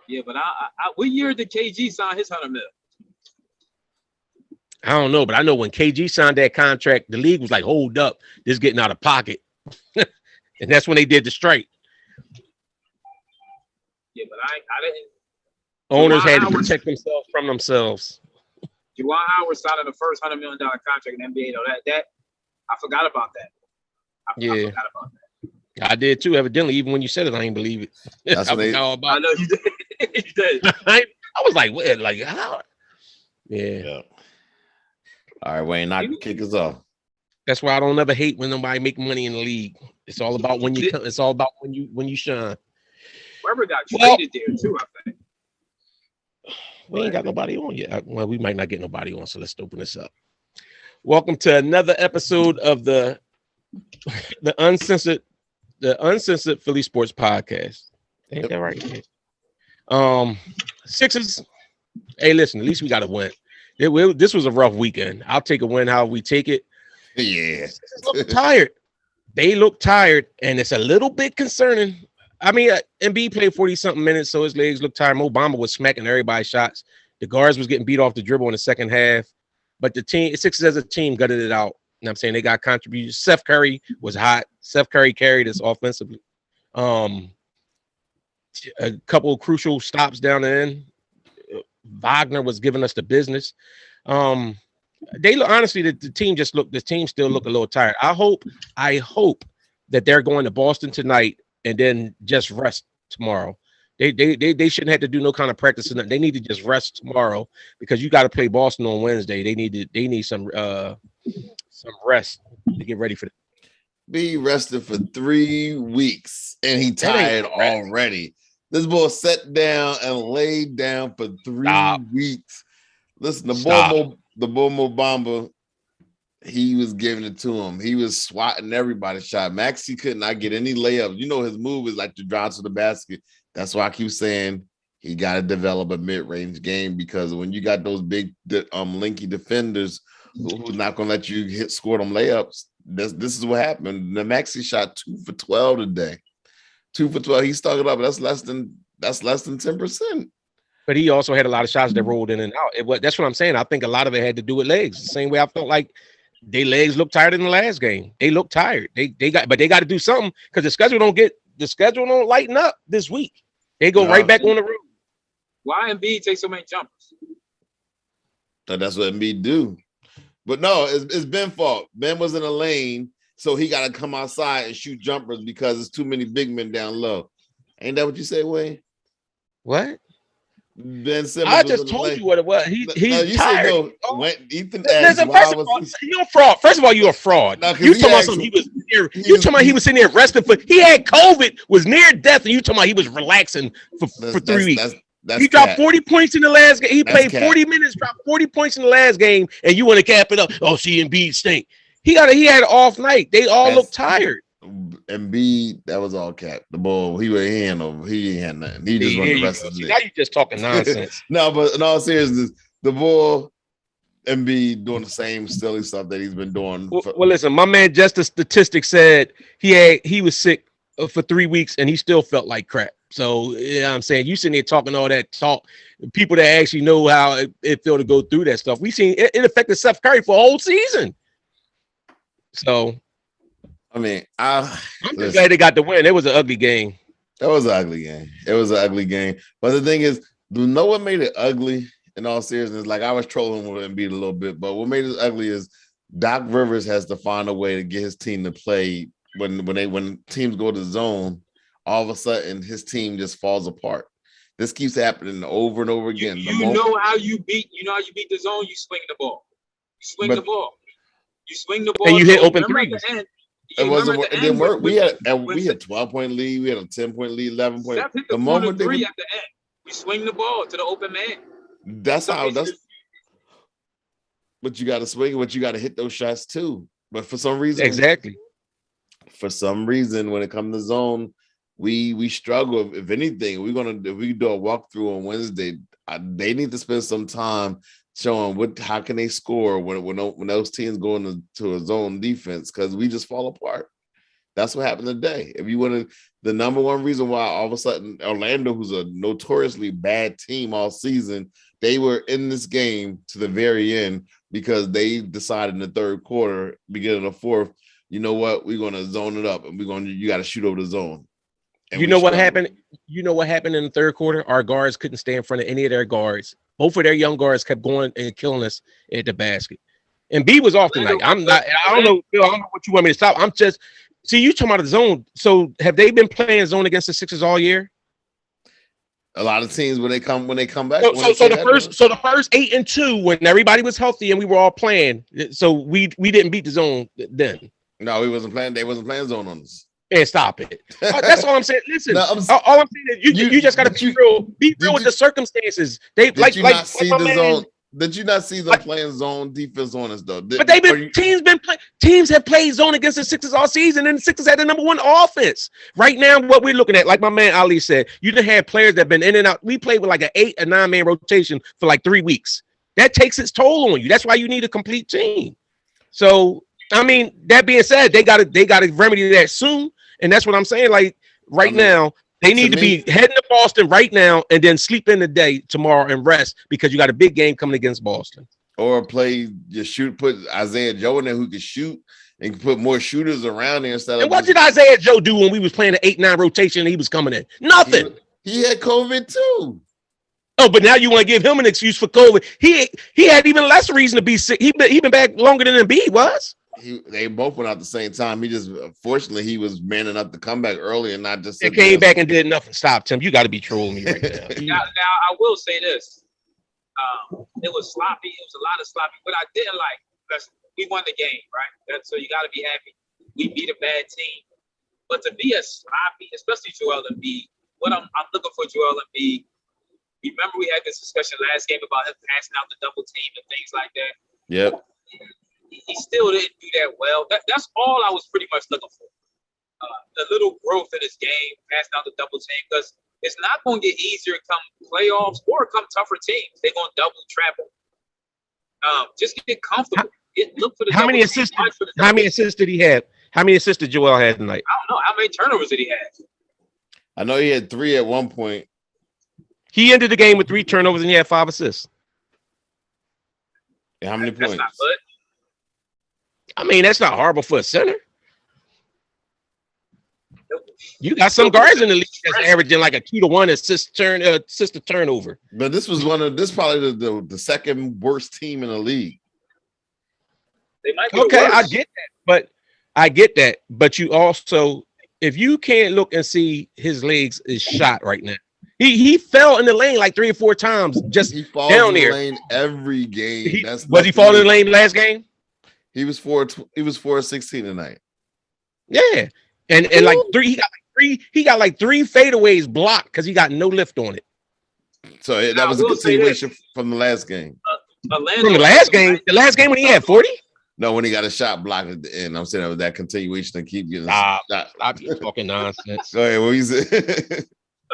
Yeah, but what year did KG sign his $100 million? I don't know, but I know when KG signed that contract, the league was like, hold up, this is getting out of pocket. And that's when they did the strike. Yeah, but I didn't. Owners had to protect themselves from themselves. Juwan Howard signing the first $100 million contract in the NBA. That I forgot about that. I forgot about that. I did too. Evidently, even when you said it, I ain't believe it. That's what they. I know you did. You did. I was like, what? Like how? Yeah. All right, Wayne, knock kick us off. That's why I don't ever hate when nobody make money in the league. It's all about when you come. It's all about when you shine. Whoever got traded there too, I think. We ain't got nobody on yet. Well, we might not get nobody on, so let's open this up. Welcome to another episode of the uncensored Philly Sports Podcast. Ain't that right? Sixers. Hey, listen. At least we got a win. This was a rough weekend. I'll take a win how we take it. Yeah. Sixers look tired. They look tired, and it's a little bit concerning. I mean, Embiid played 40-something minutes, so his legs look tired. Bamba was smacking everybody's shots. The guards was getting beat off the dribble in the second half. But the Sixers as a team gutted it out. You know what I'm saying? They got contributions. Seth Curry was hot. Seth Curry carried us offensively. A couple of crucial stops down the end. Wagner was giving us the business. They look, honestly, the team still look a little tired. I hope that they're going to Boston tonight and then just rest tomorrow. They shouldn't have to do no kind of practice. They need to just rest tomorrow because you got to play Boston on Wednesday. They need some rest to get ready for it. Be rested for 3 weeks and he tired already. This boy sat down and laid down for 3 weeks. Listen, the boy Mo Bamba, he was giving it to him. He was swatting everybody's shot. Maxey could not get any layups. You know his move is like to drive to the basket. That's why I keep saying he got to develop a mid-range game because when you got those big linky defenders who's not going to let you score them layups, this is what happened. The Maxey shot 2 for 12 today. 2 for 12. He stuck it up. That's less than 10%. But he also had a lot of shots that rolled in and out. That's what I'm saying. I think a lot of it had to do with legs. The same way I felt like their legs looked tired in the last game. They look tired. They got to do something because the schedule don't lighten up this week. They go right back on the road. Why Embiid take so many jumpers? That's what Embiid do. But no, it's Ben's fault. Ben was in a lane, so he got to come outside and shoot jumpers because there's too many big men down low. Ain't that what you say, Wayne? What? Ben Simmons. I just told you what it was. He's tired. Ethan asked, you're a fraud. First of all, you're a fraud. You talking about something he was near. You talking about he was sitting there resting for. He had COVID, was near death, and you talking about he was relaxing for 3 weeks. He dropped 40 points in the last game. He played 40 minutes, dropped 40 points in the last game, and you want to cap it up. Oh, see, Embiid stink. He had an off night. They all look tired. Embiid, that was all cap. The ball, he ain't had nothing. He just run the rest of the day. Now you just talking nonsense. No, but in all seriousness, the ball, Embiid doing the same silly stuff that he's been doing. Well, listen, my man, just the statistic said he was sick for 3 weeks and he still felt like crap. So I'm saying you sitting there talking all that talk. People that actually know how it felt to go through that stuff. We seen it affected Seth Curry for a whole season. So. I mean, I'm just glad they got the win. It was an ugly game. It was an ugly game. But the thing is, you know what made it ugly in all seriousness? Like I was trolling with Embiid a little bit, but what made it ugly is Doc Rivers has to find a way to get his team to play when teams go to zone, all of a sudden his team just falls apart. This keeps happening over and over again. You know how you beat the zone, you swing the ball. You swing the ball. And you hit open threes. It didn't work. We had 12-point lead. We had a 10-point lead, 11-point. Steph hit the moment three at the end. We swing the ball to the open man. That's how. But you got to swing. But you got to hit those shots too. But for some reason, For some reason, when it comes to zone, we struggle. If anything, if we do a walkthrough on Wednesday, they need to spend some time showing how can they score when those teams go into a zone defense because we just fall apart. That's what happened today. If you want to, the number one reason why all of a sudden Orlando, who's a notoriously bad team all season, they were in this game to the very end because they decided in the third quarter, beginning of the fourth, you know what, we're going to zone it up and you got to shoot over the zone. And you know what happened? You know what happened in the third quarter? Our guards couldn't stay in front of any of their guards. Both of their young guards kept going and killing us at the basket. And B was off tonight. I don't know, Phil, I don't know what you want me to stop. I'm just, see, you talking about the zone. So have they been playing zone against the Sixers all year? A lot of teams when they come back. So the first 8-2 when everybody was healthy and we were all playing. So we didn't beat the zone then. No, we wasn't playing. They wasn't playing zone on us. And stop it. That's all I'm saying. Listen, all I'm saying is you just got to be real with the circumstances. Did you not see them playing zone defense on us though? But teams have played zone against the Sixers all season, and the Sixers had the number one offense. Right now, what we're looking at, like my man Ali said, you done had players that have been in and out. We played with like an 8 or 9 man rotation for like 3 weeks. That takes its toll on you. That's why you need a complete team. So, I mean, that being said, they got to remedy that soon. And that's what I'm saying. Like now, they need to be heading to Boston right now and then sleep in the day tomorrow and rest because you got a big game coming against Boston. Or put Isaiah Joe in there who can shoot and put more shooters around there instead of. And what did Isaiah Joe do when we was playing an 8-9 rotation and he was coming in? Nothing. He had COVID too. Oh, but now you want to give him an excuse for COVID. He had even less reason to be sick. He been back longer than Embiid was. They both went out at the same time. He just, fortunately, he was man enough to come back early and not just. He came back and did nothing. Stop, Tim. You got to be trolling me right now. Now, I will say this. It was sloppy. It was a lot of sloppy. But I didn't like, we won the game, right? So you got to be happy. We beat a bad team. But to be as sloppy, especially Joel Embiid, what I'm looking for Joel Embiid. Remember we had this discussion last game about him passing out the double team and things like that. Yep. He still didn't do that well. That's all I was pretty much looking for. The little growth in his game, passing out the double team, because it's not going to get easier come playoffs or come tougher teams. They're going to double, triple. Just get comfortable. Look for the how many assists? How many assists did he have? How many assists did Joel have tonight? I don't know. How many turnovers did he have? I know he had 3 at one point. He ended the game with 3 turnovers and he had 5 assists. And how many points? That's not good. I mean, that's not horrible for a center. You got some guards in the league that's averaging like a 2-to-1 assist to turnover. But this was probably the second worst team in the league. They might be okay, worse. I get that. But you also, if you can't look and see his legs is shot right now. He fell in the lane like 3 or 4 times just he falls down in the there. Lane every game. Was he falling in the lane last game? He was 4-16 tonight. Yeah, and like 3, he got like 3 fadeaways blocked because he got no lift on it. So that was a continuation from the last game. From the last game when he had 40. No, when he got a shot blocked at the end. I'm saying that was that continuation to keep getting shot. Stop talking nonsense. Go ahead. What you say?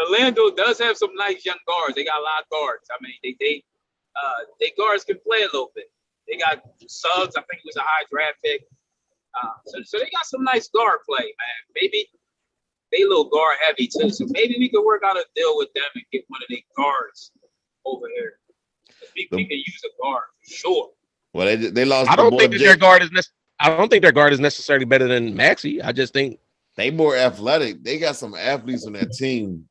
Orlando does have some nice young guards. They got a lot of guards. I mean, they guards can play a little bit. They got Suggs. I think he was a high draft pick. So they got some nice guard play, man. Maybe they a little guard heavy too. So maybe we could work out a deal with them and get one of their guards over here. We can use a guard for sure. Well, they lost. I don't think their guard is necessarily better than Maxey. I just think they more athletic. They got some athletes on that team.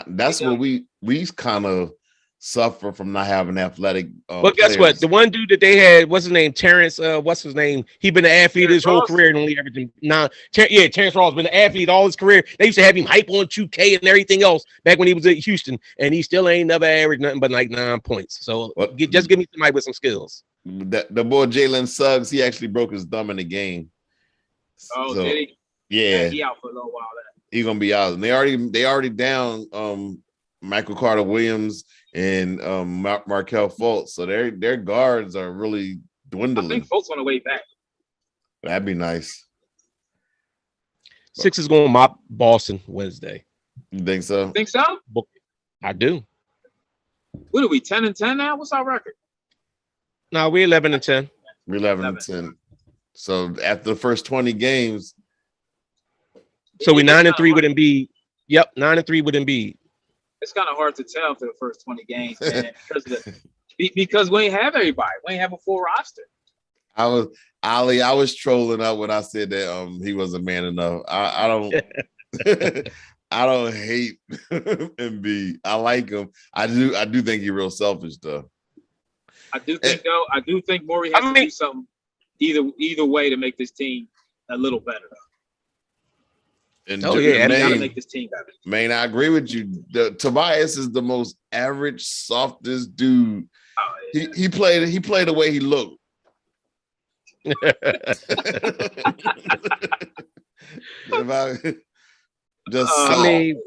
That's what we kind of suffer from not having athletic. But guess players. what? The one dude that they had, what's his name? Terrence. What's his name? He been an athlete his whole career and only averaging 9. Terrence Ross been an athlete all his career. They used to have him hype on 2K and everything else back when he was at Houston, and he still ain't never averaged nothing but like 9 points. So just give me somebody with some skills. The boy Jalen Suggs, he actually broke his thumb in the game. Oh, did he? Yeah, he out for a little while. He's gonna be out. And they already down Michael Carter Williams and Markelle Fultz. So their guards are really dwindling. I think Fultz on the way back. That'd be nice. Six is gonna mop Boston Wednesday. You think so? Think so? I do. What are we, 10-10 now? What's our record? No, we're 11-10. We're 11-10. So after the first 20 games, So we're 9-3 with Embiid. Yep, 9-3 with Embiid. It's kind of hard to tell for the first 20 games, man, because we ain't have everybody. We ain't have a full roster. I was trolling up when I said that he wasn't man enough. I don't I don't hate Embiid. I like him. I do think he's real selfish though. I do think Morey has to do something either way to make this team a little better. And gotta make this team better. Man, I agree with you. Tobias is the most average, softest dude. Oh, yeah. He played the way he looked. I mean,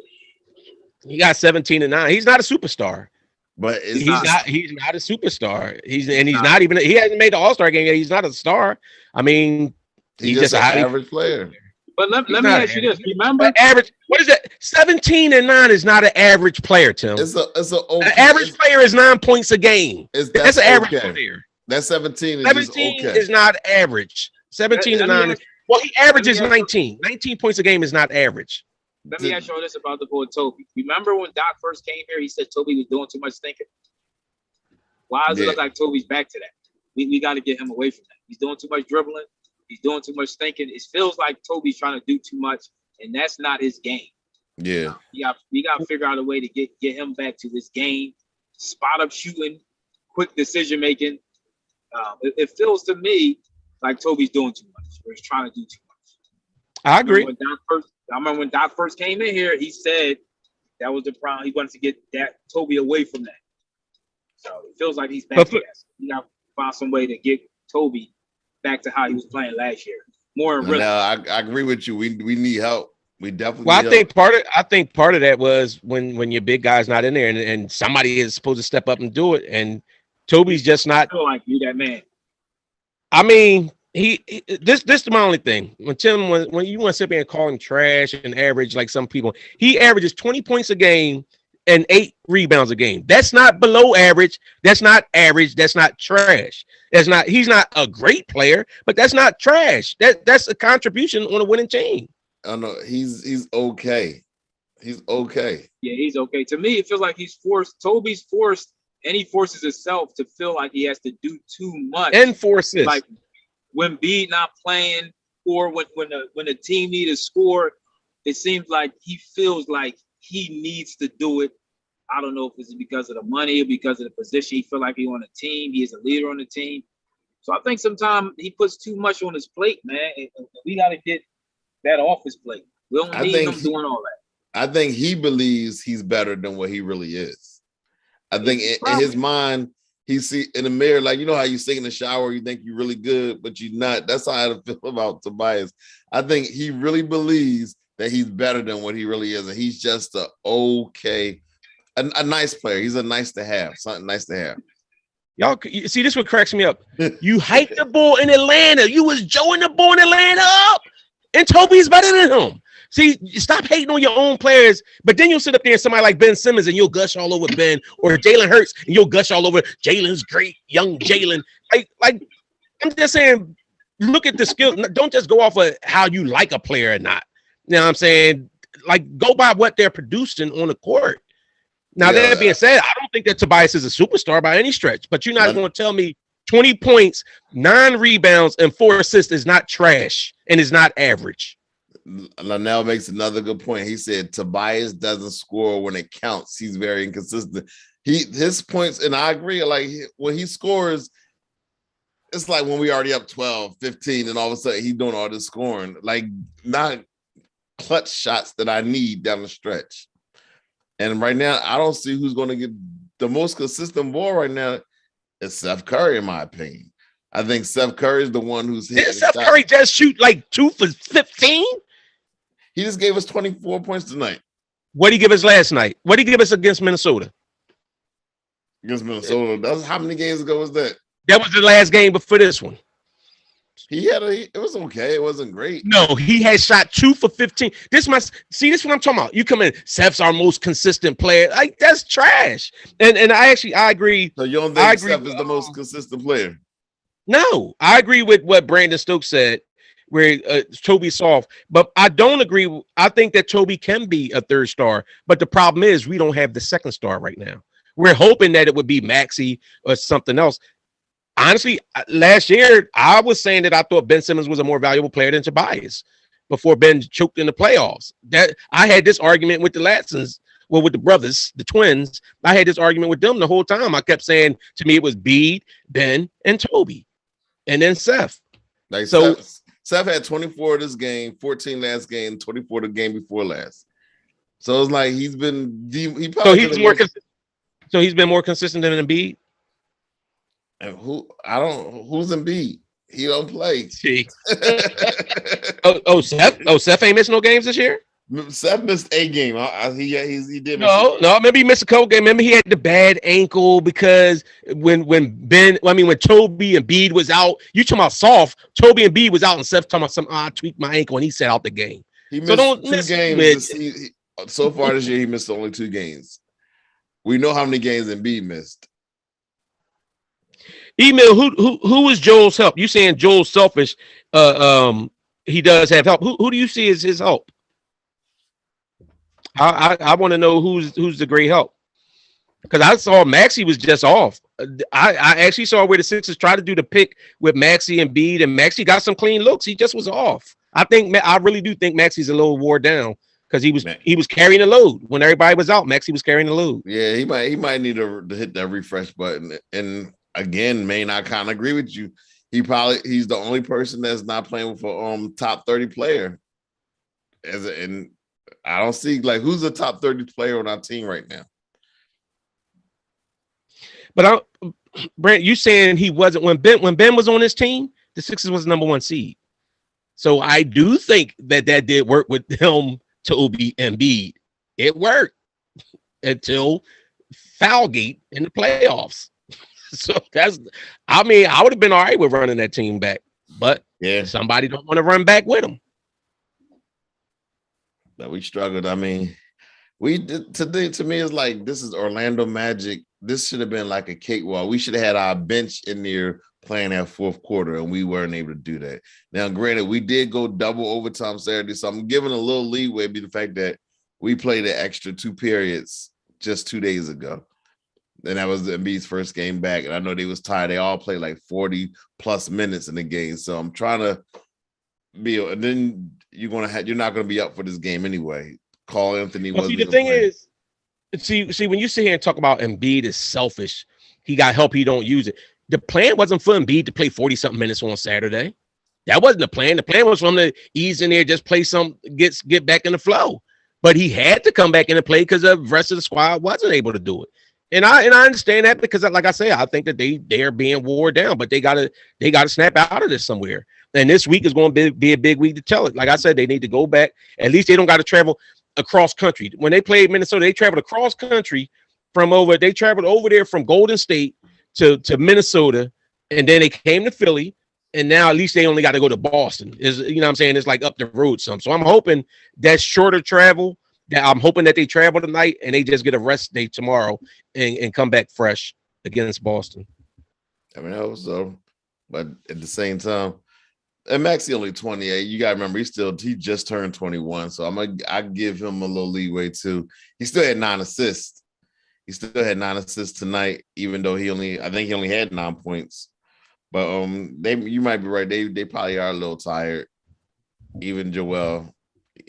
he got 17 and 9. He's not a superstar, but he's not a superstar. He hasn't made the All-Star game yet. He's not a star. I mean, he's just an average player. But let me ask you this: remember, average? What is that? 17 and 9 is not an average player, Tim. An average player is 9 points a game. That's an average player. That 17 is not average. 17 to 9. Well, he averages 19. 19 points a game is not average. Let me ask you all this about the boy Toby. Remember when Doc first came here, he said Toby was doing too much thinking? Why does it look like Toby's back to that? We got to get him away from that. He's doing too much dribbling. He's doing too much thinking. It feels like Toby's trying to do too much, and that's not his game. Yeah. You got to figure out a way to get him back to his game, spot up shooting, quick decision making. It feels to me like Toby's doing too much, or he's trying to do too much. I agree. I remember when Doc first came in here, he said that was the problem. He wanted to get that Toby away from that. So it feels like he's back to that. You got to find some way to get Toby back to how he was playing last year. More in rhythm. No, I agree with you. We need help. We definitely. Well, I think part of that was when your big guy's not in there and somebody is supposed to step up and do it, and Toby's just not. I feel like you that man. I mean, this is my only thing. When Tim, when you want to sit there and call him trash and average like some people, he averages 20 points a game and 8 rebounds a game. That's not below average. That's not average. That's not trash. He's not a great player, but that's not trash. That's a contribution on a winning team. I know he's okay. He's okay. Yeah, he's okay. To me, it feels like Toby's forced, and he forces himself to feel like he has to do too much. And forces. Like when Embiid not playing, or when the team need a score, it seems like he feels like he needs to do it. I don't know if it's because of the money or because of the position. He feel like he's on a team. He is a leader on the team. So I think sometimes he puts too much on his plate, man. And we got to get that off his plate. We don't need him doing all that. I think he believes he's better than what he really is. I think in his mind, he see in the mirror, like, you know how you sing in the shower, you think you're really good, but you're not. That's how I feel about Tobias. I think he really believes that he's better than what he really is, and he's just a nice player. He's a nice to have, something nice to have. Y'all, you see, this what cracks me up. You hyped the bull in Atlanta. You was joeing the bull in Atlanta up, and Toby's better than him. See, stop hating on your own players, but then you'll sit up there and somebody like Ben Simmons and you'll gush all over Ben, or Jalen Hurts and you'll gush all over Jalen's great, young Jalen. Like I'm just saying, look at the skill. Don't just go off of how you like a player or not. You know what I'm saying? Like, go by what they're producing on the court. Now, that being said, I don't think that Tobias is a superstar by any stretch, but you're not going to tell me 20 points, 9 rebounds, and 4 assists is not trash and is not average. Linnell makes another good point. He said Tobias doesn't score when it counts. He's very inconsistent. His points, and I agree, like when he scores, it's like when we already up 12, 15, and all of a sudden he's doing all this scoring. Like, not clutch shots that I need down the stretch. And right now, I don't see who's going to get the most consistent ball right now. Is Steph Curry, in my opinion. I think Steph Curry is the one who's hitting. Did Steph Curry just shoot like 2 for 15? He just gave us 24 points tonight. What did he give us last night? What did he give us against Minnesota? Against Minnesota. How many games ago was that? That was the last game before this one. It was okay. It wasn't great. No, he had shot 2 for 15. This is what I'm talking about. You come in, Steph's our most consistent player. Like, that's trash. And I agree. So you don't think Steph is the most consistent player? No, I agree with what Brandon Stokes said. where Toby's soft. But I don't agree. I think that Toby can be a third star. But the problem is we don't have the second star right now. We're hoping that it would be Maxey or something else. Honestly, last year I was saying that I thought Ben Simmons was a more valuable player than Tobias before Ben choked in the playoffs. That I had this argument with the Latsons, well, with the brothers, the twins. I had this argument with them the whole time. I kept saying to me it was Bede, Ben, and Toby, and then Seth. Like so, Seth had 24 this game, 14 last game, 24 the game before last. So it's like he's been so he's been more consistent than Embiid. And who's Embiid? He don't play. Seth ain't missing no games this year. Seth missed a game. He did. No, maybe he missed a couple games. Remember, he had the bad ankle because when Toby and Bede was out, you talking about soft. Toby and Bede was out, and Seth talking about I tweaked my ankle, and he sat out the game. He missed 2 games. So far this year, he missed only 2 games. We know how many games Embiid missed. Email, who is Joel's help? You saying Joel's selfish? He does have help. Who do you see as his help? I want to know who's the great help, because I saw Maxey was just off. I actually saw where the Sixers tried to do the pick with Maxey and Bede, and Maxey got some clean looks. He just was off. I really do think Maxey's a little wore down because he was carrying the load when everybody was out. Maxey was carrying the load. Yeah, he might need to hit that refresh button. And again, Maine, I kind of agree with you. He's the only person that's not playing for top 30 player. And I don't see who's the top 30 player on our team right now. But Brent, you saying he wasn't when Ben was on his team, the Sixers was the number 1 seed. So I do think that did work with him, Toby, and Embiid. It worked until Foulgate in the playoffs. So I would have been all right with running that team back, but somebody don't want to run back with him. But we struggled. We did today. To me, it's like this is Orlando Magic. This should have been like a cakewalk. We should have had our bench in there playing that fourth quarter, and we weren't able to do that. Now, granted, we did go double overtime Saturday, so I'm giving a little leeway by the fact that we played an extra 2 periods just 2 days ago. And that was Embiid's first game back. And I know they was tired. They all played like 40 plus minutes in the game. So I'm trying to be, and then you're not going to be up for this game anyway. Carl Anthony wasn't. See, the thing is, when you sit here and talk about Embiid is selfish, he got help, he don't use it. The plan wasn't for Embiid to play 40-something minutes on Saturday. That wasn't the plan. The plan was for him to ease in there, just play get back in the flow. But he had to come back in and play because the rest of the squad wasn't able to do it. And I understand that because, like I say, I think that they are being wore down, but they gotta snap out of this somewhere. And this week is going to be a big week to tell it. Like I said, they need to go back. At least they don't got to travel across country. When they played Minnesota, they traveled across country they traveled over there from Golden State to Minnesota, and then they came to Philly, and now at least they only got to go to Boston. You know what I'm saying? It's like up the road some. So I'm hoping that shorter travel. I'm hoping that they travel tonight and they just get a rest day tomorrow and come back fresh against Boston. I hope so. But at the same time, and Maxey only 28. You gotta remember he just turned 21. So I give him a little leeway too. He still had 9 assists. He still had 9 assists tonight, even though I think he only had 9 points. But you might be right. They probably are a little tired. Even Joel.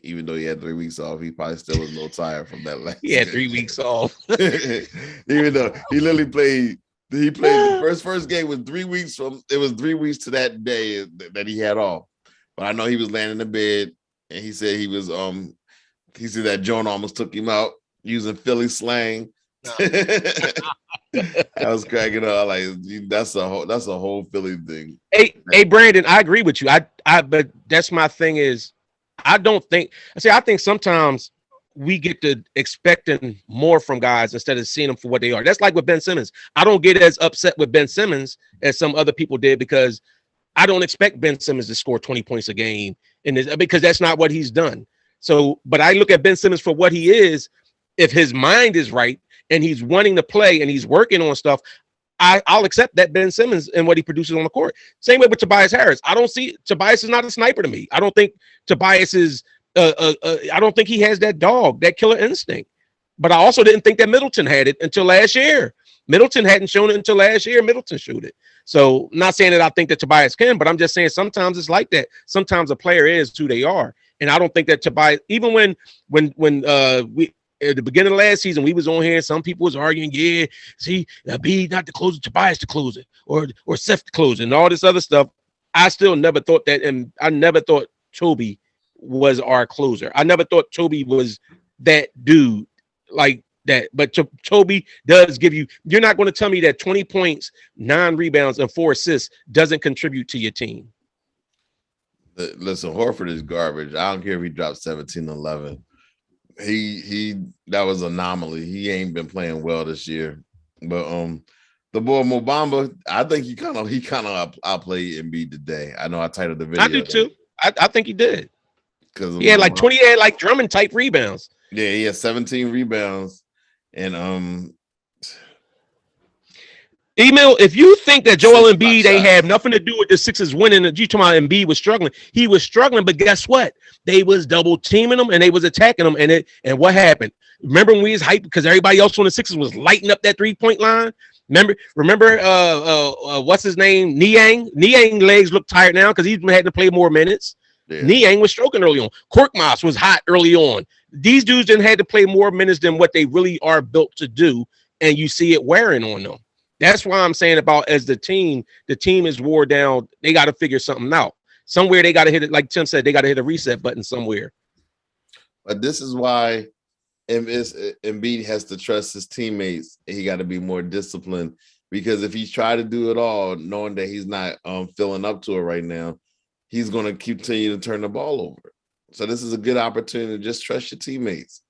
Even though he had 3 weeks off, he probably still was a little tired from that last. He had 3 weeks off. Even though he literally played the first game was 3 weeks from. It was 3 weeks to that day that he had off. But I know he was laying in the bed, and he said he was he said that Joan almost took him out using Philly slang. I was cracking up like that's a whole Philly thing. Hey, Brandon, I agree with you. But that's my thing is. I think sometimes we get to expecting more from guys instead of seeing them for what they are. That's like with Ben Simmons. I don't get as upset with Ben Simmons as some other people did because I don't expect Ben Simmons to score 20 points a game because that's not what he's done. So, but I look at Ben Simmons for what he is. If his mind is right and he's wanting to play and he's working on stuff, I'll accept that Ben Simmons and what he produces on the court. Same way with Tobias Harris. I don't see Tobias is not a sniper to me. I don't think Tobias is. I don't think he has that killer instinct. But I also didn't think that Middleton had it until last year. Middleton hadn't shown it until last year. Middleton showed it. So not saying that I think that Tobias can, but I'm just saying sometimes it's like that. Sometimes a player is who they are. And I don't think that Tobias, even when we at the beginning of last season, we was on here, some people was arguing, yeah, see, Embiid not the closer, Tobias to close it, or Seth to close it, and all this other stuff. I still never thought that, and I never thought Toby was our closer. I never thought Toby was that dude like that. But Toby does give you, you're not going to tell me that 20 points, 9 rebounds, and 4 assists doesn't contribute to your team. Listen, Horford is garbage. I don't care if he dropped 17-11. He that was an anomaly. He ain't been playing well this year. But the boy Mo Bamba, I think he kind of outplayed Embiid today. I know I titled the video. I do too. I think he did. Because he had like 20, he had like Drummond type rebounds. Yeah, he had 17 rebounds. And Emil, if you think that Joel Embiid ain't have nothing to do with the Sixers winning, you talking about Embiid was struggling. He was struggling, but guess what? They was double teaming him and they was attacking him. And what happened? Remember when we was hyped because everybody else on the Sixers was lighting up that 3-point line? Remember what's his name? Niang? Niang legs look tired now because he's had to play more minutes. Yeah. Niang was stroking early on. Korkmaz was hot early on. These dudes didn't have to play more minutes than what they really are built to do, and you see it wearing on them. That's why I'm saying about as the team is wore down. They got to figure something out. Somewhere they got to hit it. Like Tim said, they got to hit a reset button somewhere. But this is why Embiid has to trust his teammates. He got to be more disciplined because if he's trying to do it all, knowing that he's not filling up to it right now, he's going to continue to turn the ball over. So this is a good opportunity to just trust your teammates.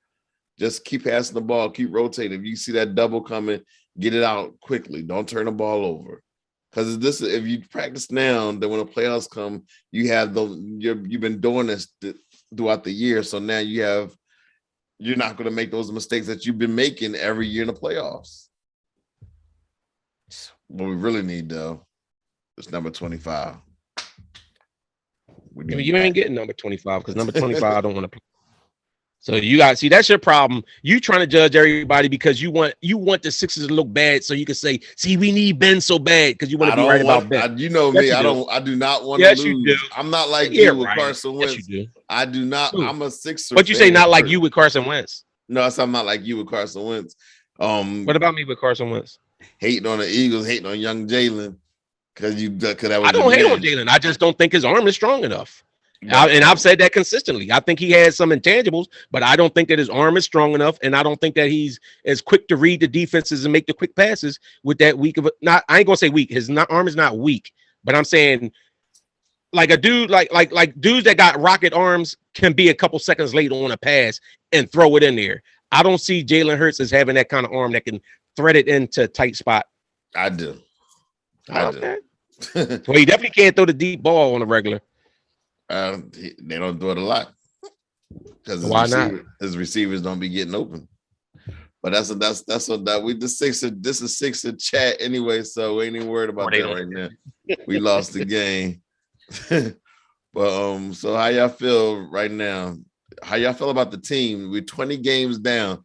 Just keep passing the ball, keep rotating. If you see that double coming, get it out quickly. Don't turn the ball over. Because if you practice now, then when the playoffs come, you've been doing this throughout the year. So now you're not going to make those mistakes that you've been making every year in the playoffs. What we really need though is number 25. You ain't getting number 25 because number 25 I don't want to play. So you got see that's your problem. You trying to judge everybody because you want the Sixers to look bad so you can say, see, we need Ben so bad because you want to be right about Ben. You know me, I do not want to lose. You do. I'm not like you with Carson Wentz. Yes, you do. I do not. I'm a Sixer. What you say? Not like you with Carson Wentz? No, I'm not like you with Carson Wentz. What about me with Carson Wentz? Hating on the Eagles, hating on young Jalen. I don't hate on Jalen. I just don't think his arm is strong enough. And I've said that consistently. I think he has some intangibles, but I don't think that his arm is strong enough, and I don't think that he's as quick to read the defenses and make the quick passes with that weak of not. I ain't gonna say weak. His arm is not weak, but I'm saying like a dude like dudes that got rocket arms can be a couple seconds late on a pass and throw it in there. I don't see Jalen Hurts as having that kind of arm that can thread it into a tight spot. I do. Well, he definitely can't throw the deep ball on the regular. They don't do it a lot because his receivers don't be getting open. But that's what we the Sixer. This is Sixer chat anyway, so we ain't even worried about that right now. We lost the game. But so how y'all feel right now? How y'all feel about the team? We're 20 games down.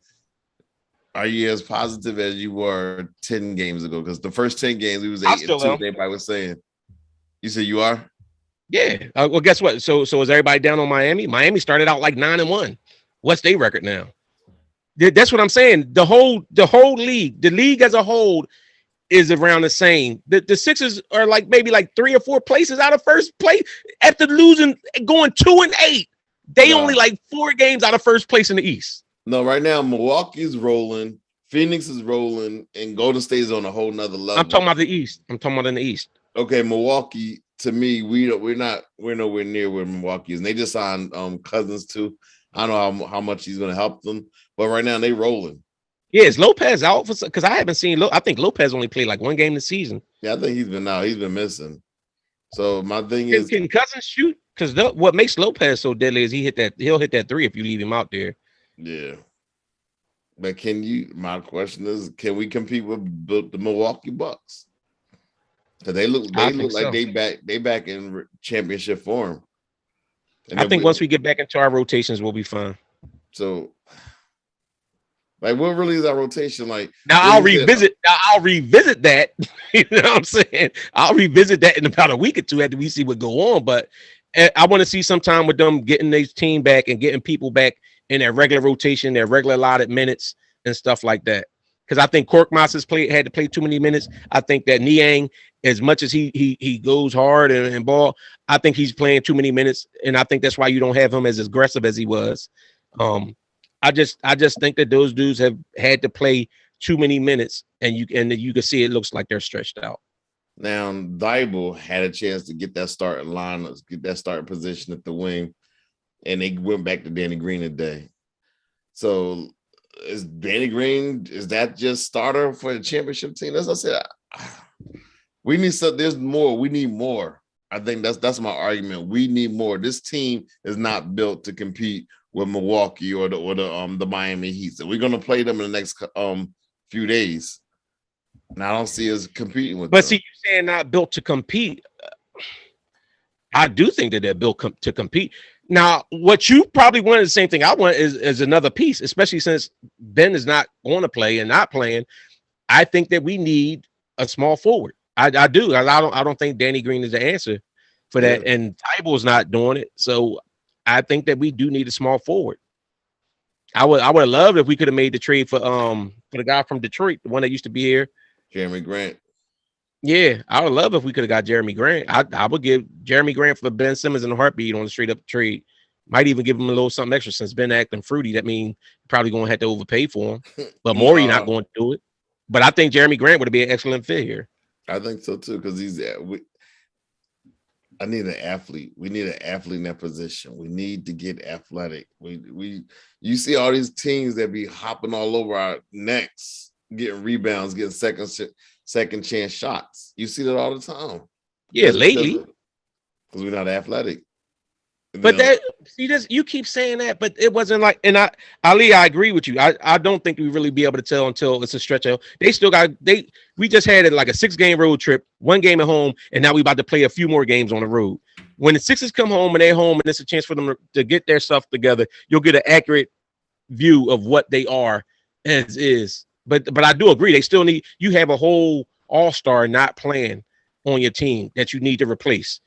Are you as positive as you were 10 games ago? Because the first 10 games, we was 8-2. Everybody was saying. You said you are? Yeah. Well, guess what? So is everybody down on Miami? Miami started out like 9-1. What's their record now? That's what I'm saying. The whole league, the league as a whole is around the same. The Sixers are like maybe like 3 or 4 places out of first place after losing, going 2-8. They only like 4 games out of first place in the East. No, right now Milwaukee's rolling, Phoenix is rolling, and Golden State is on a whole nother level. I'm talking about the East. I'm talking about in the East. Okay, Milwaukee. To me, we're nowhere near where Milwaukee is. And they just signed Cousins too. I don't know how much he's going to help them, but right now they rolling. Yeah, is Lopez out? Because I haven't seen. I think Lopez only played like 1 game this season. Yeah, I think he's been out. He's been missing. So my thing is, can Cousins shoot? Because what makes Lopez so deadly is he'll hit that 3 if you leave him out there. Yeah. But my question is, can we compete with the Milwaukee Bucks? Because they look like they back in championship form. And I think once we get back into our rotations, we'll be fine. So, like, what really is our rotation? Like, now I'll revisit that. You know what I'm saying? I'll revisit that in about a week or two after we see what go on. But I want to see some time with them getting their team back and getting people back in their regular rotation, their regular allotted minutes and stuff like that. Because I think Korkmaz had to play too many minutes. I think that Niang, as much as he goes hard and ball, I think he's playing too many minutes, and I think that's why you don't have him as aggressive as he was. I just think that those dudes have had to play too many minutes, and you can see it looks like they're stretched out. Now, Dybul had a chance to get that starting line, get that starting position at the wing, and they went back to Danny Green today. So, is Danny Green, is that just starter for the championship team? As I said, we need some. There's more. We need more. I think that's my argument. We need more. This team is not built to compete with Milwaukee or the Miami Heat. So we're gonna play them in the next few days. And I don't see us competing with them. But see, you're saying not built to compete. I do think that they're built to compete. Now, what you probably want is the same thing I want is another piece, especially since Ben is not going to play and not playing. I think that we need a small forward. I do. I don't think Danny Green is the answer for that, and Tybul's not doing it. So I think that we do need a small forward. I would have loved if we could have made the trade for the guy from Detroit, the one that used to be here, Jeremy Grant. Yeah, I would love if we could have got Jeremy Grant. I would give Jeremy Grant for Ben Simmons in a heartbeat on a straight up trade. Might even give him a little something extra since Ben acting fruity. That means probably going to have to overpay for him. But Morey not going to do it. But I think Jeremy Grant would be an excellent fit here. I think so too, because I need an athlete. We need an athlete in that position. We need to get athletic. You see all these teams that be hopping all over our necks, getting rebounds, getting second chance shots. You see that all the time. Yeah, lately. Because we're not athletic. But you keep saying that, but it wasn't like, and Ali, I agree with you. I don't think we really be able to tell until it's a stretch out. We just had it like a 6-game road trip, 1 game at home, and now we about to play a few more games on the road. When the Sixers come home and they're home and it's a chance for them to get their stuff together, you'll get an accurate view of what they are as is. But I do agree, they still need, you have a whole all-star not playing on your team that you need to replace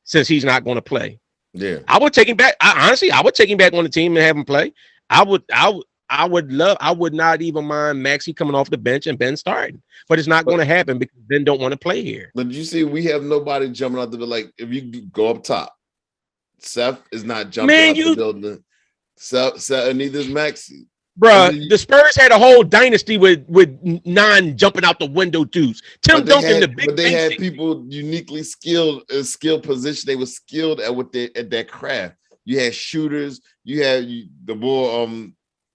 since he's not going to play. Yeah, I would take him back. I would take him back on the team and have him play. I would not even mind Maxey coming off the bench and Ben starting, but it's not going to happen because Ben don't want to play here. But you see, we have nobody jumping out the like. If you go up top, Seth is not jumping out the building. Seth, and neither is Maxey. Bruh, the Spurs had a whole dynasty with 9 jumping out the window dudes. Tim Duncan, but they had people uniquely skilled position. They were skilled at their craft. You had shooters. You had the boy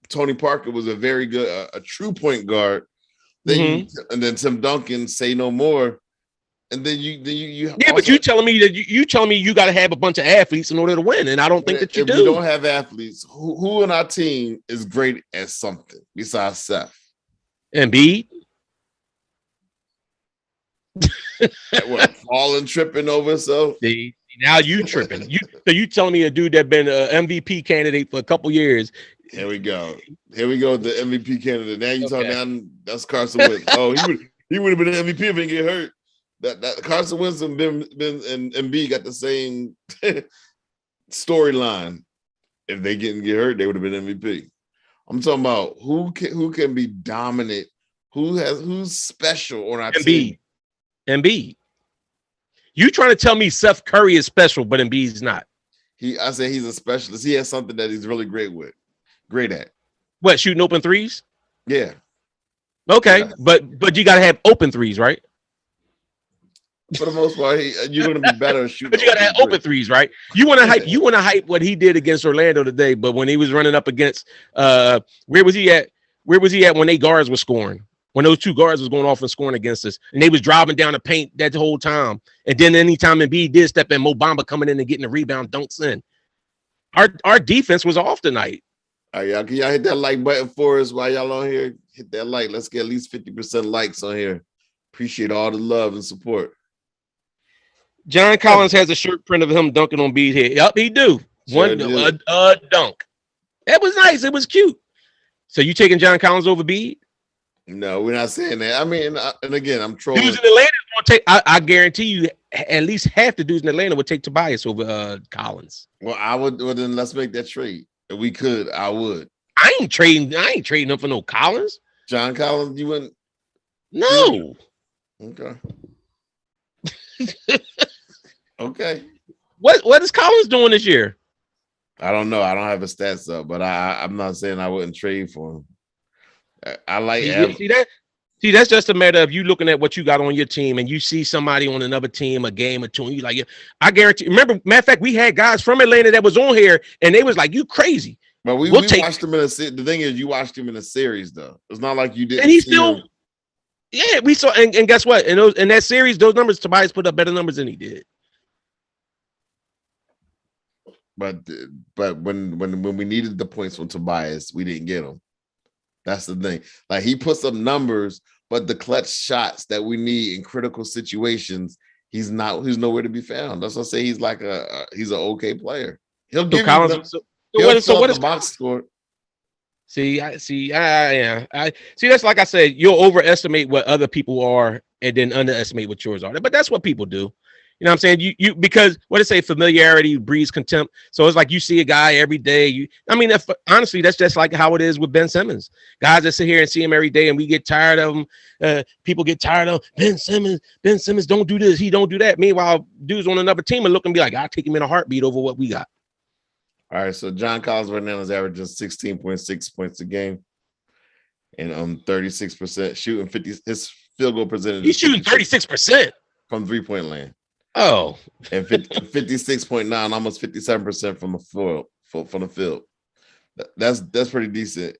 Tony Parker was a very good a true point guard. And then Tim Duncan, say no more. And then you yeah, but you telling me that you telling me you got to have a bunch of athletes in order to win, and I don't think that you do. If we don't have athletes, who in our team is great at something besides Seth? Embiid. What, falling, tripping over? So now you tripping. You telling me a dude that been an MVP candidate for a couple years. Here we go. The MVP candidate. Now you talking down. That's Carson Wentz. Oh, he would have been an MVP if he didn't get hurt. That Carson Wentz and Ben and Embiid got the same storyline. If they get hurt, they would have been MVP. I'm talking about who can be dominant, who's special on our team. Embiid. You trying to tell me Seth Curry is special, but Embiid's not? I say he's a specialist. He has something that he's really great at. What, shooting open threes? Yeah. Okay, yeah. But you gotta have open threes, right? For the most part, you're going to be better at shooting. But you got to have open threes, right? You want to hype what he did against Orlando today, but when he was running up against where was he at? Where was he at when they guards were scoring? When those 2 guards was going off and scoring against us, and they was driving down the paint that whole time. And then anytime Embiid did step in, Bamba coming in and getting the rebound, dunks in. Our defense was off tonight. All right, y'all. Can y'all hit that like button for us while y'all on here? Hit that like. Let's get at least 50% likes on here. Appreciate all the love and support. John Collins has a shirt print of him dunking on Embiid's head. Yup, he do. Sure One do. dunk. That was nice. It was cute. So you taking John Collins over Embiid? No, we're not saying that. I mean, and again, I'm trolling. Dudes in Atlanta going to take. I guarantee you, at least half the dudes in Atlanta would take Tobias over Collins. Well, I would. Well, then let's make that trade. If we could, I would. I ain't trading him for no Collins. John Collins, you wouldn't? No. Okay. Okay. What is Collins doing this year? I don't know. I don't have his stats up, but I'm not saying I wouldn't trade for him. I like see that. See, that's just a matter of you looking at what you got on your team and you see somebody on another team, a game or two, and you like, I guarantee. Remember, matter of fact, we had guys from Atlanta that was on here and they was like, you crazy. But we watched him in a series. The thing is, you watched him in a series, though. It's not like you didn't. And he still, yeah, we saw. And guess what? In that series, those numbers, Tobias put up better numbers than he did. But when we needed the points from Tobias, we didn't get them. That's the thing. Like he puts up numbers, but the clutch shots that we need in critical situations, he's nowhere to be found. That's what I say. He's like he's an okay player. He'll give Collins. what is box score? See. That's like I said. You'll overestimate what other people are, and then underestimate what yours are. But that's what people do. You know what I'm saying? You because what it say, familiarity breeds contempt. So it's like you see a guy every day. Honestly, that's just like how it is with Ben Simmons. Guys that sit here and see him every day, and we get tired of him. People get tired of Ben Simmons. Ben Simmons don't do this. He don't do that. Meanwhile, dudes on another team are looking be like, I'll take him in a heartbeat over what we got. All right, so John Collins right now is averaging 16.6 points a game, and 36% shooting 50. His field goal percentage. He's shooting 36% from 3-point land. Oh, and 56.9, almost 57% from the field. That's pretty decent.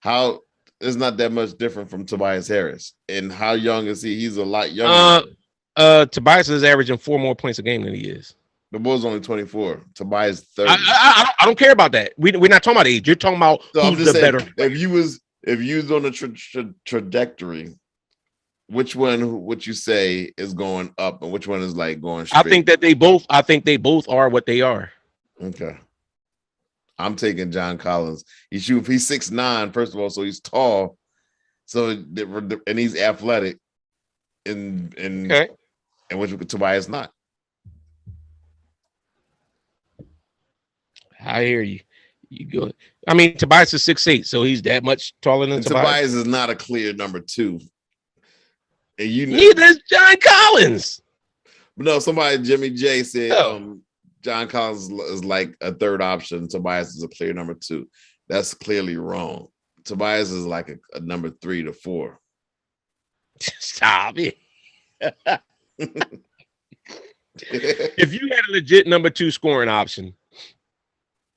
How it's not that much different from Tobias Harris. And how young is he? He's a lot younger. Tobias is averaging 4 more points a game than he is. The boy's only 24. Tobias 30. I don't care about that. We're not talking about age. You're talking about who's the better. If you was on a trajectory, which one would you say is going up and which one is like going straight? I think they both are what they are. Okay. I'm taking John Collins. He's 6'9", first of all, so he's tall. So and he's athletic. And which Tobias not. I hear you. You go. I mean, Tobias is 6'8", so he's that much taller than Tobias. Tobias is not a clear number 2. And neither is John Collins. No, Jimmy J said John Collins is like a third option. Tobias is a clear number 2. That's clearly wrong. Tobias is like a number 3 to 4. Stop it. If you had a legit number 2 scoring option,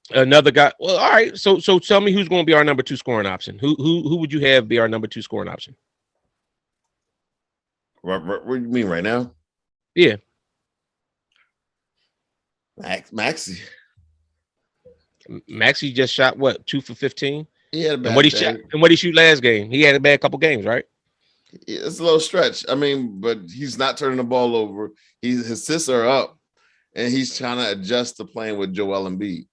another guy. Well, all right. So tell me who's going to be our number 2 scoring option. Who would you have be our number 2 scoring option? What do you mean right now? Yeah. Maxey just shot what, 2 for 15? Yeah. And what he shoot last game? He had a bad couple games, right? It's a little stretch. I mean, but he's not turning the ball over. His assists are up, and he's trying to adjust to playing with Joel Embiid.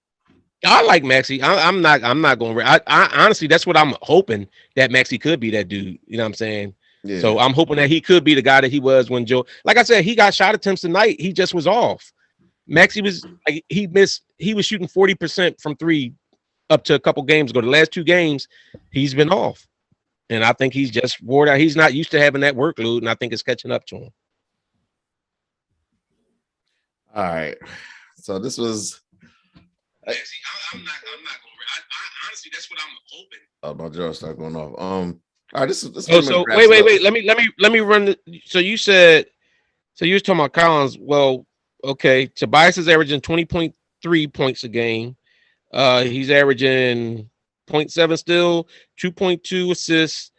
I like Maxey. I'm not going. I honestly, that's what I'm hoping, that Maxey could be that dude. You know what I'm saying? Yeah. So I'm hoping that he could be the guy that he was when Joe. Like I said, he got shot attempts tonight. He just was off. Maxey was like he was shooting 40% from 3 up to a couple games ago. The last 2 games, he's been off, and I think he's just wore out. He's not used to having that workload, and I think it's catching up to him. All right. So this was. I'm not going. Honestly, that's what I'm hoping. Oh, my jaw start going off. All right, this so wait. Let me run. So you was talking about Collins. Well, okay. Tobias is averaging 20.3 points a game. He's averaging 0.7 still, 2.2 assists.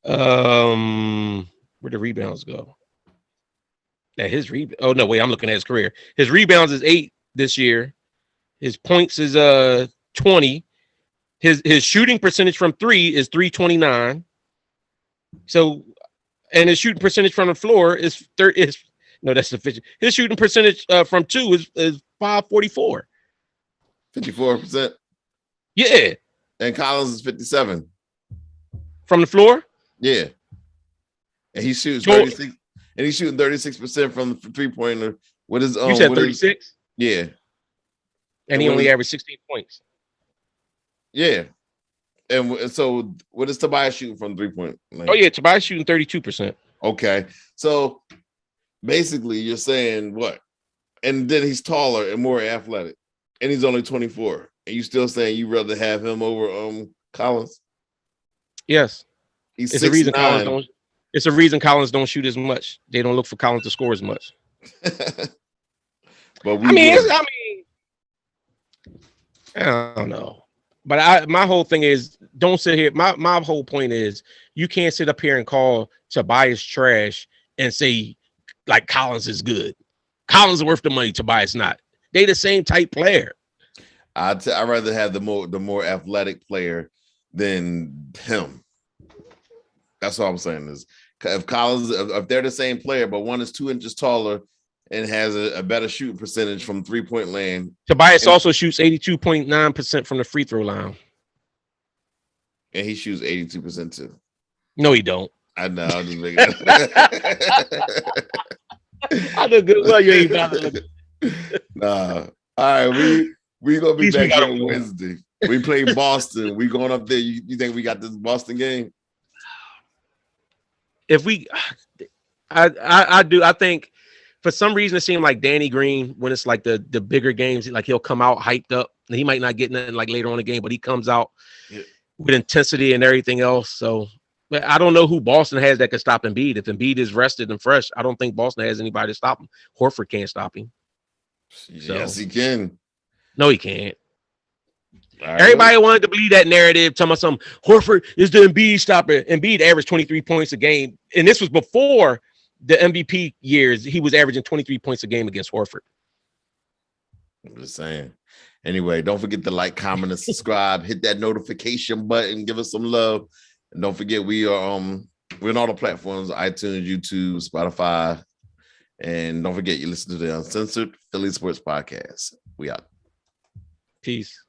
Where the rebounds go? Oh no, wait. I'm looking at his career. His rebounds is 8 this year. His points is 20. His shooting percentage from three is 329. So, and his shooting percentage from the floor is that's sufficient. His shooting percentage from two is 544. 54%. Yeah. And Collins is 57. From the floor? Yeah. And he shoots 36. And he's shooting 36% from the three-pointer. What is you said 36? Yeah. And he only averaged 16 points. Yeah. And so what is Tobias shooting from three-point? Oh, yeah, Tobias shooting 32%. Okay. So basically you're saying what? And then he's taller and more athletic. And he's only 24. And you still saying you'd rather have him over Collins? Yes. He's it's 6'9". a reason Collins don't. It's a reason Collins don't shoot as much. They don't look for Collins to score as much. But I don't know. But my whole thing is, don't sit here. My whole point is, you can't sit up here and call Tobias trash and say like Collins is good. Collins is worth the money. Tobias not. They the same type player. I'd rather have the more athletic player than him. That's all I'm saying is, if Collins, if they're the same player, but one is 2 inches taller and has a better shooting percentage from three-point land. Tobias also shoots 82.9% from the free throw line. And he shoots 82% too. No, he don't. I know. I'm just making it. I know good well you ain't bothered. Nah. All right, we gonna be back here on Wednesday. We play Boston. We going up there. You think we got this Boston game? If we, I do. I think for some reason it seemed like Danny Green, when it's like the bigger games, like he'll come out hyped up. And he might not get nothing like later on in the game, but he comes out with intensity and everything else. So, but I don't know who Boston has that could stop Embiid. If Embiid is rested and fresh, I don't think Boston has anybody to stop him. Horford can't stop him. Yes, he can. No, he can't. Everybody wanted to believe that narrative, talking about some Horford is the Embiid stopper. Embiid averaged 23 points a game, and this was before the MVP years. He was averaging 23 points a game against Horford. I'm just saying. Anyway, don't forget to like, comment, and subscribe. Hit that notification button. Give us some love, and don't forget we're on all the platforms: iTunes, YouTube, Spotify, and don't forget you listen to the Uncensored Philly Sports Podcast. We out. Peace.